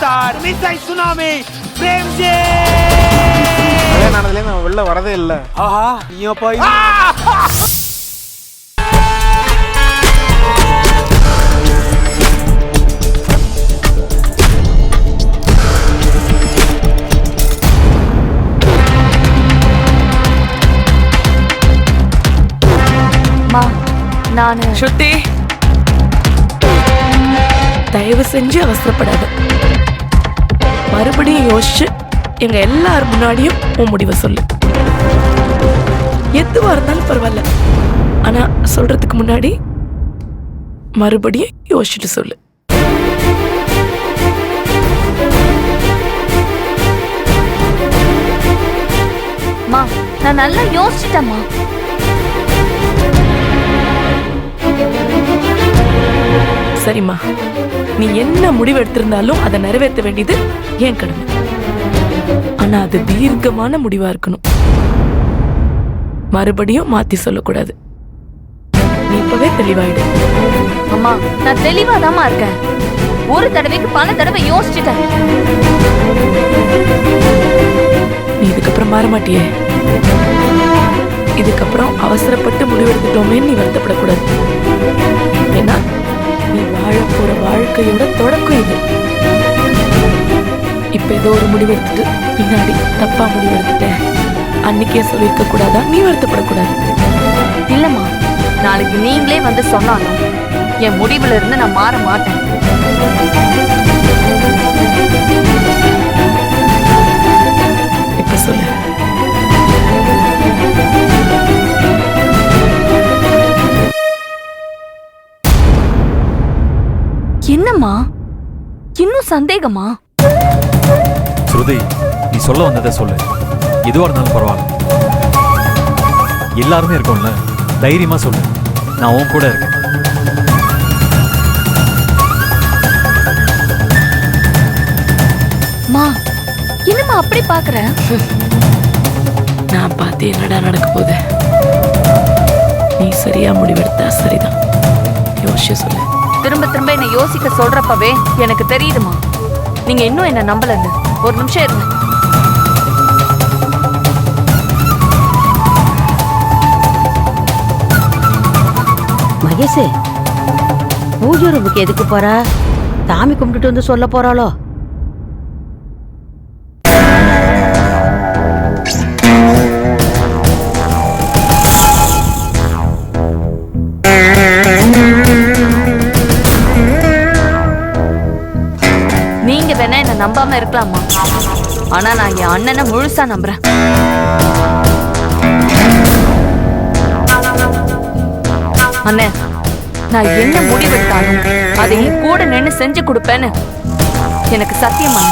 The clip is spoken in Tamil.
ஸ்டார் மிஸ்ஸை சுனாமி பிரேம்ஜி. கல்யாணம் ஆனதுல நான் வெளில வரதே இல்ல. ஆஹா நீயா போய் நானு ஸ்ருதி, தயவு செஞ்சு அவசரப்படாத. மறுபடியும் யோசிச்சு எங்க எல்லார் முன்னாடியும் உன் முடிவை சொல்லு. எதுவா இருந்தாலும் பரவாயில்ல, ஆனா சொல்றதுக்கு முன்னாடி மறுபடியும் யோசிச்சுட்டு சொல்லு. மா, நான் நல்லா யோசிச்சிட்டேம்மா. சரிம்மா, நீ என்ன முடிவு எடுத்திருந்தாலும் அதை நிறைவேற்ற வேண்டியது ஏன் கடமை. ஆனா அது தீர்க்கமான முடிவா இருக்கணும். மறுபடியும் மாத்தி சொல்லக்கூடாது. நீ இப்பவே தெளிவாயிடு. அம்மா, நான் தெளிவாதாம்மா இருக்கேன். ஒரு தடவைக்கு பல தடவை யோசிச்சுட்டேன். நீ இதுக்கப்புறம் மாற மாட்டியே. இதுக்கப்புறம் அவசரப்பட்டு முடிவெடுத்துட்டோமே நீ வருத்தப்படக்கூடாது. ஏன்னா நீ வாழ போற வாழ்க்கையோட தொடக்கம் இது. இப்ப ஏதோ ஒரு முடிவெடுத்துட்டு பின்னாடி தப்பா முடிவெடுத்துட்டேன் அன்னைக்கே சொல்லியிருக்க கூடாதா? நீ வருத்தப்படக்கூடாது. இல்லம்மா, நாளைக்கு நீங்களே வந்து சொன்னாலும் என் முடிவுல இருந்து நான் மாற மாட்டேன். இப்ப சொல்லு. என்னம்மா, இன்னும் சந்தேகமா? ஸ்ருதி, நீ சொல்ல வந்ததை சொல்லு. எதுவா இருந்தாலும் பரவாயில்ல. எல்லாருமே இருக்கோம்ல, தைரியமா சொல்லு. நான் உன் கூட இருக்கேன். மா, என்னம்மா அப்படி பாக்குற? நான் பார்த்து என்னடா நடக்க போகுது. நீ சரியா முடிவெடுத்தா சரிதான். யோசிச்சு சொல்லு. திரும்ப திரும்ப என்ன யோசிக்க சொல்றப்பவே எனக்கு தெரியுதுமா, நீங்க இன்னும் என்ன நம்பலன்னு. ஒரு நிமிஷம் இருங்க. மகேஷ், பூஜை ரூமுக்கு எதுக்கு போறா? சாமி கும்பிட்டுட்டு வந்து சொல்ல போறாளோ? நீங்க வேணா என்ன நம்பாம இருக்கலாமா, ஆனா நான் என் அண்ணனை முழுசா நம்புறேன். அண்ணே, நான் என்ன முடிவெடுத்தாலும் அதை என் கூட நின்னு செஞ்சு கொடுப்பேன்னு எனக்கு சத்தியமா.